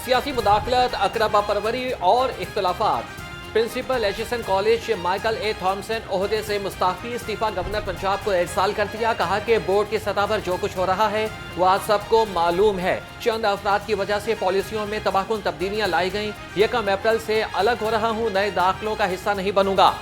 सियासी मुदाखलत, अकरबा परवरी और इख्तलाफात। Principal Aitchison college Michael ए Thompson ओहदे से मुस्ताफी। इस्तीफा गवर्नर पंजाब को एरसाल कर दिया। कहा कि बोर्ड की सतह पर जो कुछ हो रहा है वह आप सबको मालूम है। चंद अफराद की वजह से पॉलिसियों में तबाहकुन तब्दीलियां लाई गई। 1 अप्रैल से अलग हो रहा हूं, नए दाखिलों का हिस्सा नहीं बनूंगा।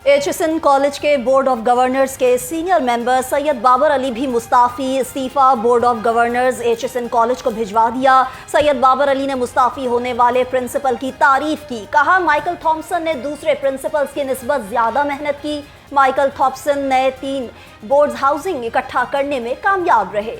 एचिसन कॉलेज के बोर्ड ऑफ गवर्नर्स के सीनियर मेंबर सैयद बाबर अली भी मुस्ताफी। इस्तीफा board of governors Aitchison college को भिजवा दिया। सैयद बाबर अली ने मुस्ताफी होने वाले प्रिंसिपल की तारीफ की। कहा माइकल थॉमसन ने दूसरे प्रिंसिपल्स की निस्बत ज्यादा मेहनत की। माइकल थॉमसन नए 3 बोर्ड हाउसिंग इकट्ठा करने में कामयाब रहे।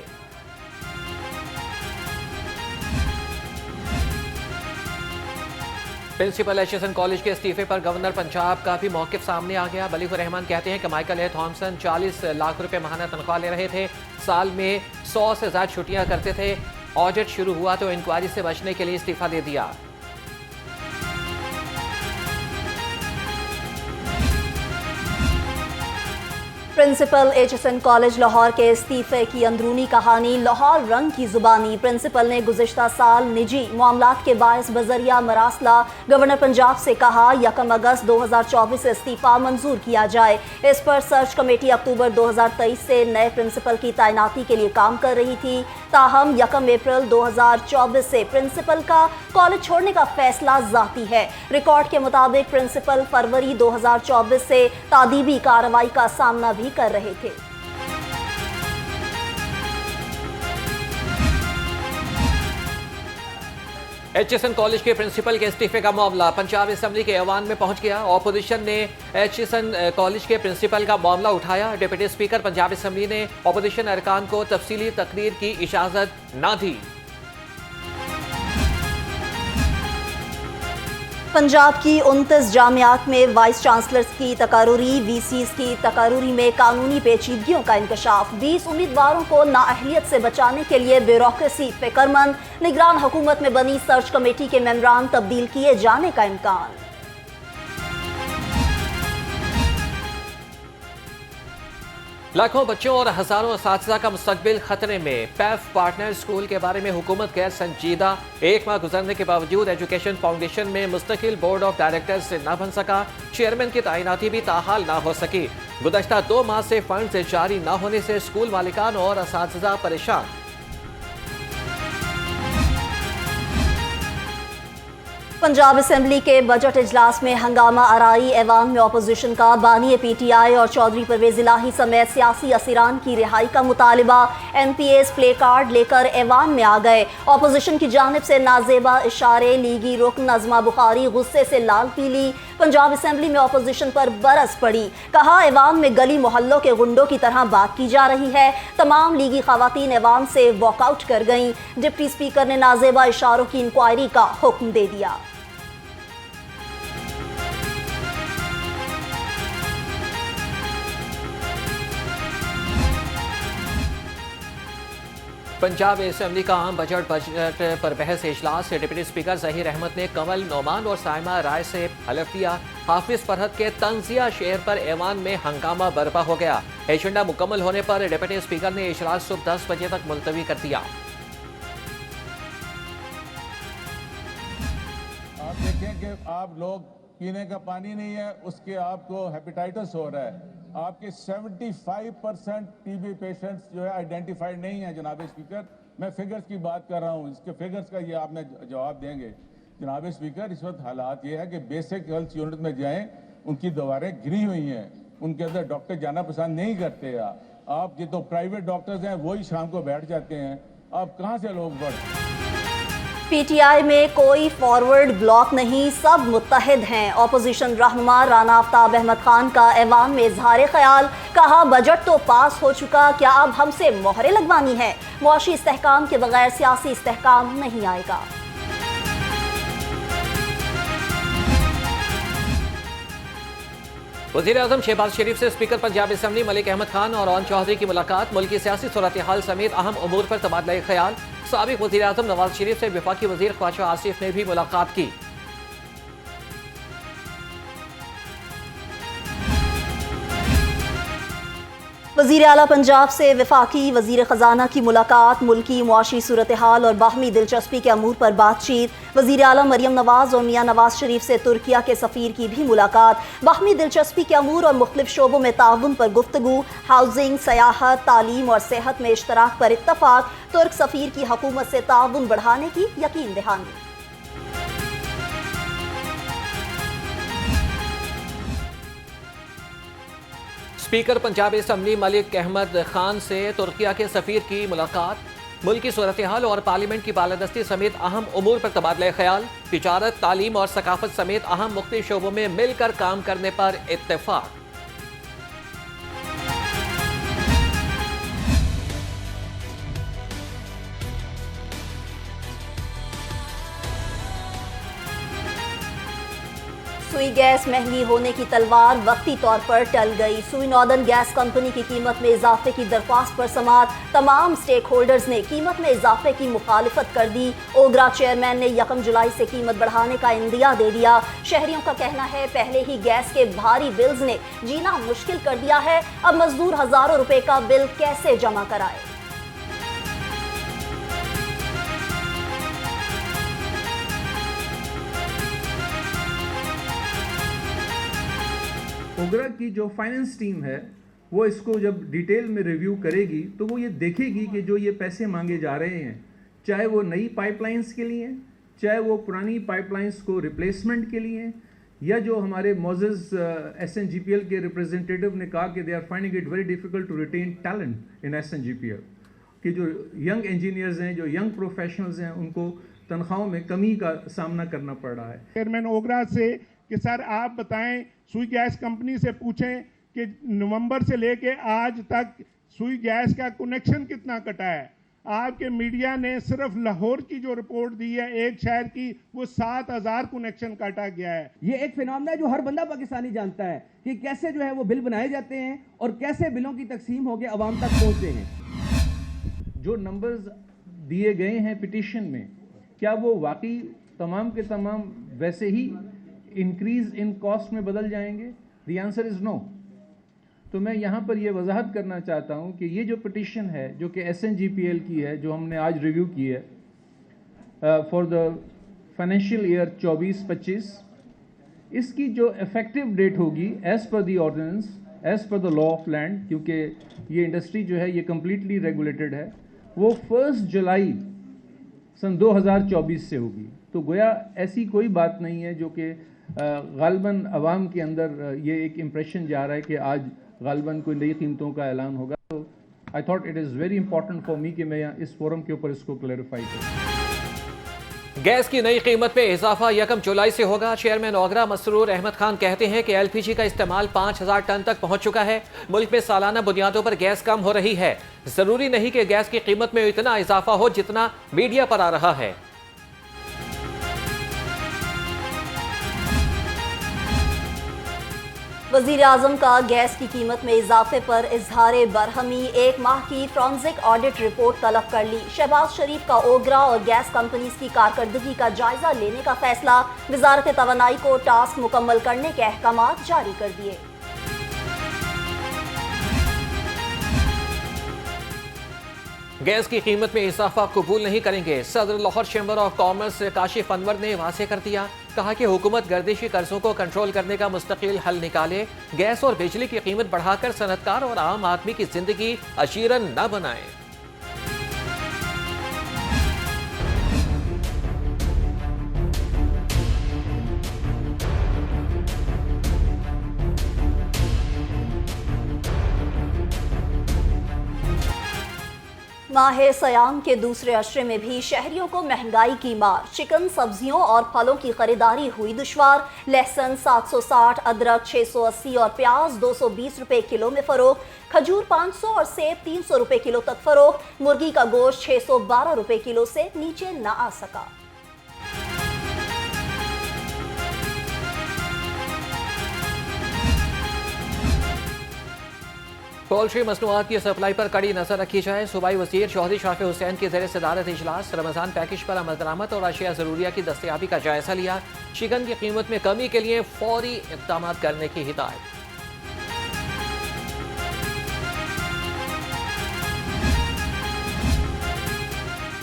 प्रिंसिपल एचिसन कॉलेज के इस्तीफे पर गवर्नर पंजाब का भी मौक़िफ़ सामने आ गया। बलीगुर रहमान कहते हैं कि माइकल ए थॉमसन 40 लाख रुपए माहाना तनख्वाह ले रहे थे। साल में 100 से ज़्यादा छुट्टियां करते थे। ऑडिट शुरू हुआ तो इंक्वायरी से बचने के लिए इस्तीफा दे दिया। प्रिंसिपल एचिसन कॉलेज लाहौर के इस्तीफे की अंदरूनी कहानी। लाहौर रंग की जुबानी। प्रिंसिपल ने गुज़िश्ता साल निजी मामलात के बायस बजरिया मरासला गवर्नर पंजाब से कहा 1 अगस्त 2024 से इस्तीफा मंजूर किया जाए। इस पर सर्च कमेटी अक्टूबर 2023 से नए प्रिंसिपल की तैनाती के लिए काम कर रही थी। ताहम 1 अप्रैल 2024 से प्रिंसिपल का कॉलेज छोड़ने का फैसला जाती है। रिकॉर्ड के मुताबिक प्रिंसिपल फरवरी 2024 से तादीबी कार्रवाई का सामना भी कर रहे थे। एचिसन कॉलेज के प्रिंसिपल के इस्तीफे का मामला पंजाब असेंबली के ऐवान में पहुंच गया। ऑपोजिशन ने एचिसन कॉलेज के प्रिंसिपल का मामला उठाया। डिप्टी स्पीकर पंजाब असेंबली ने ऑपोजिशन अरकान को तफसीली तकरीर की इजाजत ना दी। पंजाब की 29 जामियात में वाइस चांसलर्स की तकारूरी, वीसीज की तकारूरी में कानूनी पेचीदगियों का इंकशाफ। 20 उम्मीदवारों को नाअहलियत से बचाने के लिए ब्यूरोक्रेसी फिक्रमंद। निगरान हुकूमत में बनी सर्च कमेटी के मेंबरान तब्दील किए जाने का इम्कान। लाखों बच्चों और हजारों असातिज़ा का मुस्तकबिल खतरे में। पैफ पार्टनर स्कूल के बारे में हुकूमत गैर संजीदा। 1 माह गुजरने के बावजूद एजुकेशन फाउंडेशन में मुस्तकिल बोर्ड ऑफ डायरेक्टर्स न बन सका। चेयरमैन की तैनाती भी ताहाल ना हो सकी। गुज़श्ता 2 माह से फंड जारी न होने से स्कूल मालिकान और असातिज़ा परेशान। पंजाब असेंबली के बजट इजलास में हंगामा आराई। ऐवान में अपोजिशन का बानी PTI और चौधरी परवेज इलाही समेत सियासी असीरान की रिहाई का मुतालिबा। MPAs प्ले कार्ड लेकर ऐवान में आ गए। अपोजिशन की जानिब से नाजेबा इशारे। लीगी रुकन नज़मा बुखारी गुस्से से लाल पीली। पंजाब असेंबली में अपोजिशन पर बरस पड़ी। कहा ऐवान में गली मोहल्लों के गुंडों की तरह बात की जा रही है। तमाम लीगी खवातीन ऐवान से वॉकआउट कर गईं। डिप्टी स्पीकर ने नाजेबा इशारों की इंक्वायरी का हुक्म दे दिया। पंजाब असेंबली का आम बजट पर बहस इजलास से डिप्टी स्पीकर ज़हीर अहमद ने कंवल नोमान और साइमा राय से हलफ लिया। हाफिज फरहत के तंजिया शेर पर ऐवान में हंगामा बर्पा हो गया। एजेंडा मुकम्मल होने पर डिप्टी स्पीकर ने इजलास सुबह 10 बजे तक मुलतवी कर दिया। आप देखें कि आप लोग पीने का पानी नहीं है, उसके आपको हेपेटाइटिस हो रहा है। आपके 75% टीबी पेशेंट्स जो है आइडेंटिफाइड नहीं है। जनाब स्पीकर, मैं फिगर्स की बात कर रहा हूँ, इसके फिगर्स का ये आप में जवाब देंगे। जनाब स्पीकर, इस वक्त हालात ये है कि बेसिक हेल्थ यूनिट में जाएं, उनकी दीवारें गिरी हुई हैं, उनके अंदर डॉक्टर जाना पसंद नहीं करते। आप ये तो प्राइवेट डॉक्टर्स हैं, वही शाम को बैठ जाते हैं। आप कहाँ से लोग बढ़। PTI में कोई फॉरवर्ड ब्लॉक नहीं, सब मुत्तहिद हैं। ऑपोजिशन रहनुमा राना आफ्ताब अहमद खान का ऐवान में इजहार ख्याल। कहा बजट तो पास हो चुका, क्या अब हमसे मोहरें लगवानी है। मुआशी इस्तेहकाम के बगैर सियासी इस्तेहकाम नहीं आएगा। वज़ीर-ए-आज़म शहबाज शरीफ से स्पीकर पंजाब असेंबली मलिक अहमद खान और ओन चौधरी की मुलाकात। मुल्क की सियासी सूरत हाल समेत अहम उमूर पर तबादला ख्याल। साबिक वज़ीर-ए-आज़म नवाज शरीफ से वफाकी वज़ीर ख्वाजा आसिफ ने भी मुलाकात की। वज़ीर आला पंजाब से वफाकी वज़ीर ख़जाना की मुलाकात, मुल्की मुआशी सूरत हाल और बाहमी दिलचस्पी के अमूर पर बातचीत। वज़ीर आला मरियम नवाज़ और मियाँ नवाज शरीफ से तुर्किया के सफ़ीर की भी मुलाकात, बाहमी दिलचस्पी के अमूर और मुख्तलिफ शोबों में ताउन पर गुफ्तगू, हाउसिंग, सयाहत, तालीम और सेहत में इश्तराक पर इत्तफाक, तुर्क सफ़ीर की हुकूमत से ताउन बढ़ाने की यकीन दहानी। स्पीकर पंजाबी असम्बली मलिक अहमद खान से तुर्किया के सफ़ीर की मुलाकात, मुल्की सूरत हाल और पार्लियामेंट की बालादस्ती समेत अहम उमूर पर तबादला ख्याल, तिजारत, तालीम और सकाफत समेत अहम मुख्तलिफ शोबों में मिलकर काम करने पर इत्तेफाक। सुई गैस महंगी होने की तलवार वक्ती तौर पर टल गई। सुई नॉर्दर्न गैस कंपनी की कीमत में इजाफे की दरख्वास्त पर समात तमाम स्टेक होल्डर्स ने कीमत में इजाफे की मुखालिफत कर दी। ओगरा चेयरमैन ने 1 जुलाई से कीमत बढ़ाने का इंदिया दे दिया। शहरियों का कहना है पहले ही गैस के भारी बिल्स ने जीना मुश्किल कर दिया है, अब मजदूर हजारों रुपए का बिल कैसे जमा कराए। ओगरा की जो फाइनेंस टीम है वो इसको जब डिटेल में रिव्यू करेगी तो वो ये देखेगी कि जो ये पैसे मांगे जा रहे हैं, चाहे वो नई पाइपलाइंस के लिए, चाहे वो पुरानी पाइपलाइंस को रिप्लेसमेंट के लिए, या जो हमारे मोजेस SNGPL के रिप्रेजेंटेटिव ने कहा कि they are finding it very difficult to retain talent in SNGPL, कि जो यंग इंजीनियर्स हैं, जो यंग प्रोफेशनल्स हैं, उनको तनख्वाहों में कमी का सामना करना पड़ रहा है। चेयरमैन ओगरा से कि सर आप बताएं, सुई गैस कंपनी से पूछें कि नवंबर से लेके आज तक सुई गैस का कनेक्शन कितना कटा है। आपके मीडिया ने सिर्फ लाहौर की जो रिपोर्ट दी है एक शहर की, वो 7000 कनेक्शन काटा गया है। ये एक फिनोमेना है जो हर बंदा पाकिस्तानी जानता है कि कैसे जो है वो बिल बनाए जाते हैं और कैसे बिलों की तकसीम होकर आवाम तक पहुंचते हैं। जो नंबर्स दिए गए हैं पिटीशन में, क्या वो वाकई तमाम के तमाम वैसे ही इंक्रीज इन कॉस्ट में बदल जाएंगे? The answer is no. तो मैं यहाँ पर यह वजाहत करना चाहता हूँ कि ये जो पिटीशन है जो कि SNGPL की है, जो हमने आज रिव्यू की है फॉर द फाइनेंशियल ईयर 24-25, इसकी जो इफेक्टिव डेट होगी as per the ordinance, as per the law of land, क्योंकि ये इंडस्ट्री जो है ये कम्प्लीटली रेगुलेटेड है, वो 1 जुलाई सन 2024 से होगी। तो गोया ऐसी कोई बात नहीं है जो कि गालबन अवाम के अंदर ये एक इम्प्रेशन जा रहा है कि आज गालबन कोई नई कीमतों का ऐलान होगा। तो I thought it is very important for me कि मैं यहाँ इस फोरम के ऊपर इसको क्लैरिफाई करूँ। गैस की नई कीमत में इजाफा 1 जुलाई से होगा। चेयरमैन ओगरा मसरूर अहमद खान कहते हैं कि LPG का इस्तेमाल 5000 टन तक पहुंच चुका है। मुल्क में सालाना बुनियादों पर गैस कम हो रही है। जरूरी नहीं कि गैस की कीमत में इतना इजाफा हो जितना मीडिया पर आ रहा है। वज़ीर आज़म का गैस की कीमत में इजाफे पर इजहार बरहमी, 1 माह की फॉरेंसिक ऑडिट रिपोर्ट तलब कर ली। शहबाज शरीफ का ओगरा और गैस कंपनीज की कारकर्दगी का जायजा लेने का फैसला, वजारत तवानाई को टास्क मुकम्मल करने के अहकामात जारी कर दिए। गैस की कीमत में इजाफा कबूल नहीं करेंगे। सदर Lahore chamber of commerce Kashif Anwar ने वाज़ेह कर दिया, कहा कि हुकूमत गर्दिशी कर्जों को कंट्रोल करने का मुस्तकिल हल निकाले, गैस और बिजली की कीमत बढ़ाकर सनतकार और आम आदमी की जिंदगी अशीरन न बनाए। माह सयाम के दूसरे अशरे में भी शहरियों को महंगाई की मार। चिकन, सब्जियों और फलों की खरीदारी हुई दुश्वार। लहसुन 760, अदरक 680 और प्याज 220 रुपए किलो में फरोख्त। खजूर 500 और सेब 300 रुपए किलो तक फरोख्त। मुर्गी का गोश्त 612 रुपए किलो से नीचे न आ सका। पोल्ट्री मसनूआत की सप्लाई पर कड़ी नजर रखी जाए। सूबाई वज़ीर चौधरी शाफी हुसैन की ज़ेर सदारत इजलास। रमज़ान पैकेज पर अमल दरामद और अशिया ज़रूरिया की दस्तयाबी का जायजा लिया। चिकन की कीमत में कमी के लिए फौरी इक़दाम करने की हिदायत।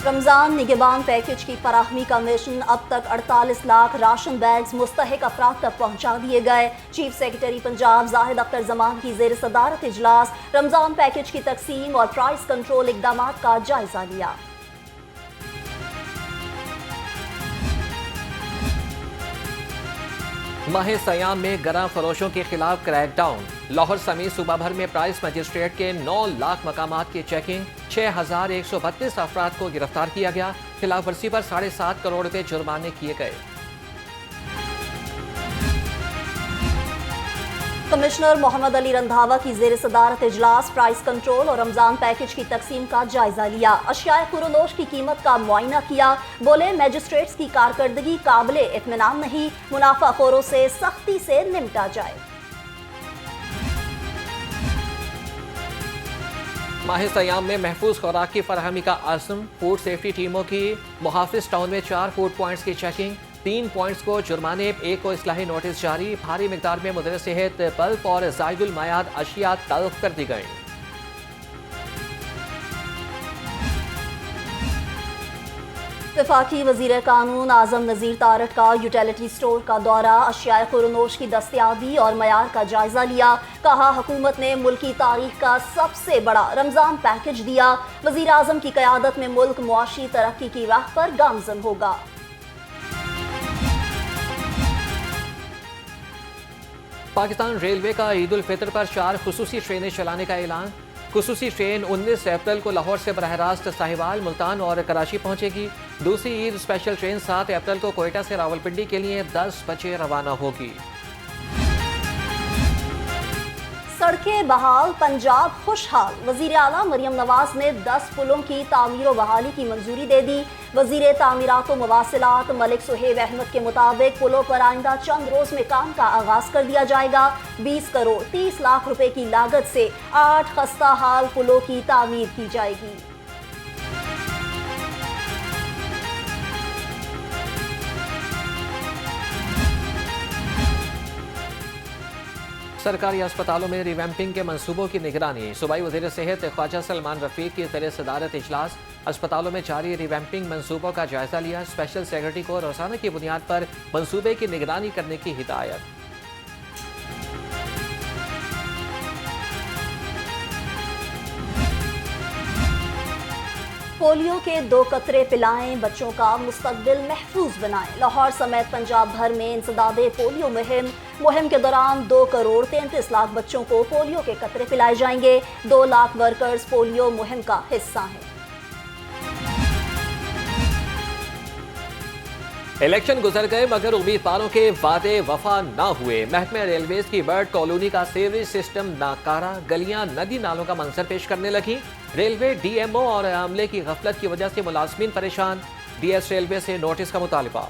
रमजान निगहबान पैकेज की फराहमी का मिशन अब तक 48 लाख राशन बैग्स मुस्तहिक अफराद तक पहुंचा दिए गए। चीफ सेक्रेटरी पंजाब जाहिद अख्तर जमान की जेर सदारत इजलास रमजान पैकेज की तकसीम और प्राइस कंट्रोल इकदाम का जायजा लिया। माह सयाम में गरा फरोशों के खिलाफ क्रैकडाउन। लाहौर समेत सूबा भर में प्राइस मजिस्ट्रेट के 9 लाख मकामात की चेकिंग। 6132 अफराद को गिरफ्तार किया गया। खिलाफ वर्जी पर 7.5 करोड़ रुपए जुर्माने किए गए। कमिश्नर मोहम्मद अली रंधावा की जेर सदारत इजलास प्राइस कंट्रोल और रमजान पैकेज की तकसीम का जायजा लिया। अशियाए खुरोनोश की कीमत का मुआयना किया। बोले मजिस्ट्रेट्स की कारकर्दगी काबिले इत्मीनान नहीं, मुनाफाखोरों से सख्ती से निपटा जाए। माह सयाम में महफूज खुराक की फराहमी का आज़म। फूड सेफ्टी टीमों की मुहाफिज टाउन में 4 फूड पॉइंट्स की चेकिंग। 3 पॉइंट्स को जुर्माने, 1 को इस्लाही नोटिस जारी। भारी मिकदार में मुद्रे सेहत, बल्ब और जायदुल मायाद अशिया तल्फ कर दी गई। वफाकी वज़ीर कानून आज़म नज़ीर तारट का यूटिलिटी स्टोर का दौरा, अशियाए खुरोनोश की दस्तयाबी और मयार का जायजा लिया। कहा हुकूमत ने मुल्की तारीख का सबसे बड़ा रमजान पैकेज दिया। वज़ीर आज़म की क़यादत में मुल्क मुआशी तरक्की की राह पर गामज़न होगा। पाकिस्तान रेलवे का ईद उल फितर पर 4 खुसूसी ट्रेनें चलाने का ऐलान। खुसूसी ट्रेन 19 अप्रैल को लाहौर से बरह रास्त साहिवाल, मुल्तान और कराची पहुंचेगी। दूसरी ईद स्पेशल ट्रेन 7 अप्रैल को कोयटा से रावलपिंडी के लिए 10 बजे रवाना होगी। सड़कें बहाल, पंजाब खुशहाल। वजीर आला मरियम नवाज ने 10 पुलों की तामीर व बहाली की मंजूरी दे दी। वजीर तामीरात व मवासिलात मलिक सुहेब अहमद के मुताबिक पुलों पर आइंदा चंद रोज में काम का आगाज कर दिया जाएगा। 20 करोड़ 30 लाख रुपए की लागत से 8 खस्ता हाल पुलों की तामीर की जाएगी। सरकारी अस्पतालों में रिवैम्पिंग के मंसूबों की निगरानी। सूबाई वज़ीर सेहत ख्वाजा सलमान रफीक की ज़ेर सदारत इजलास अस्पतालों में जारी रिवैम्पिंग मंसूबों का जायजा लिया। स्पेशल सेक्रेटरी को रोजाना की बुनियाद पर मंसूबे की निगरानी करने की हिदायत। पोलियो के 2 कतरे पिलाएं, बच्चों का मुस्तकबिल महफूज बनाएं। लाहौर समेत पंजाब भर में इंसदादे पोलियो मुहिम के दौरान 2 करोड़ 33 लाख बच्चों को पोलियो के कतरे पिलाए जाएंगे। 2 लाख वर्कर्स पोलियो मुहिम का हिस्सा हैं। इलेक्शन गुजर गए मगर उम्मीदवारों के वादे वफा ना हुए। महकमे रेलवेज की बर्ड कॉलोनी का सीवरेज सिस्टम नाकारा, गलियां नदी नालों का मंजर पेश करने लगी। रेलवे डीएमओ और अमले की गफलत की वजह से मुलाजमीन परेशान। डीएस रेलवे से नोटिस का मुतालबा।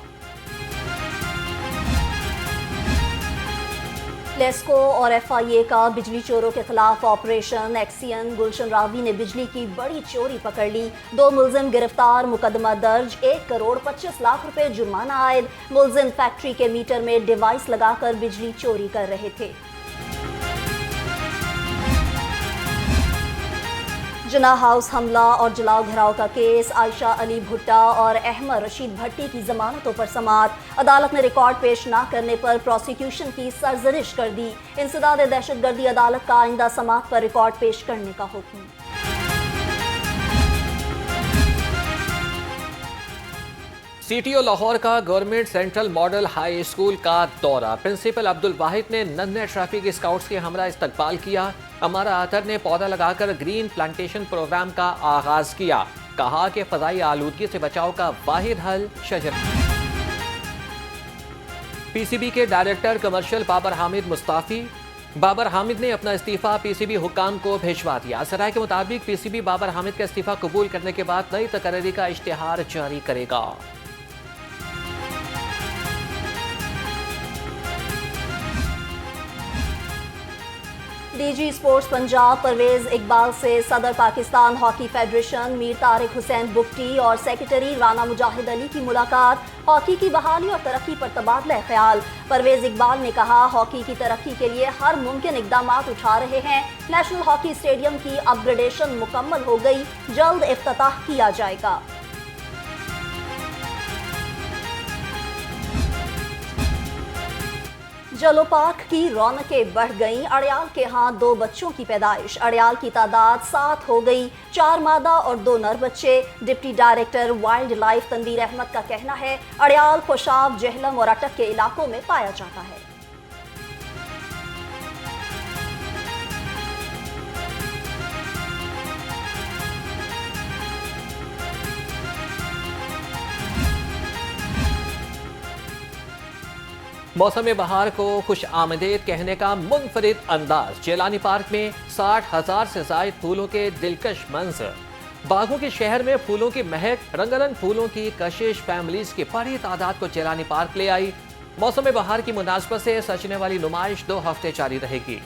लेस्को और FIA का बिजली चोरों के खिलाफ ऑपरेशन एक्सियन। गुलशन रावी ने बिजली की बड़ी चोरी पकड़ ली। 2 मुलजिम गिरफ्तार, मुकदमा दर्ज। 1 करोड़ 25 लाख रुपए जुर्माना आयद। मुलजिम फैक्ट्री के मीटर में डिवाइस लगाकर बिजली चोरी कर रहे थे। जिना हाउस हमला और जलाओ घिराव का केस। आयशा अली भुट्टा और अहमद रशीद भट्टी की जमानतों पर समाअत। अदालत ने रिकॉर्ड पेश न करने पर प्रोसिक्यूशन की सरजनिश कर दी। इंसदाद दहशतगर्दी अदालत का आइंदा समाअत पर रिकॉर्ड पेश करने का हुक्म। CTO लाहौर का government central model high school का दौरा। प्रिंसिपल अब्दुल वाहिद ने नन्हे ट्रैफिक स्काउट्स के हमरा इस्तकबाल किया। अमारा आतर ने पौधा लगाकर ग्रीन प्लांटेशन प्रोग्राम का आगाज किया। कहा कि फजाई आलूदगी से बचाव का वाहिद हल शजर। PCB के डायरेक्टर कमर्शियल बाबर हामिद मुस्ताफी। बाबर हामिद ने अपना इस्तीफा PCB हुक्काम को भिजवा दिया। सराय के मुताबिक PCB बाबर हामिद का इस्तीफा कबूल करने के बाद नई तकरीरी का इश्तिहार जारी करेगा। DG स्पोर्ट्स पंजाब परवेज इकबाल से सदर पाकिस्तान हॉकी फेडरेशन मीर तारिक हुसैन बुगटी और सेक्रेटरी राना मुजाहिद अली की मुलाकात। हॉकी की बहाली और तरक्की पर तबादला ख्याल। परवेज इकबाल ने कहा, हॉकी की तरक्की के लिए हर मुमकिन इकदाम उठा रहे हैं। नेशनल हॉकी स्टेडियम की अपग्रेडेशन मुकम्मल हो गई, जल्द इफ्तिताह किया जाएगा। जलोपाक की रौनकें बढ़ गईं। अड़याल के यहाँ 2 बच्चों की पैदाइश। अड़याल की तादाद 7 हो गई, 4 मादा और 2 नर बच्चे। Deputy director wildlife Tanveer Ahmad का कहना है अड़याल खुशाब, जहलम और अटक के इलाकों में पाया जाता है। मौसम बहार को खुश आमदेद कहने का मुनफरिद अंदाज। जेलानी पार्क में 60,000 से जायद फूलों के दिलकश मंजर। बागों के शहर में फूलों की महक, रंगारंग फूलों की कशिश फैमिलीज की बड़ी तादाद को जेलानी पार्क ले आई। मौसम बहार की मुनासबत से सजने वाली नुमाइश 2 हफ्ते जारी रहेगी।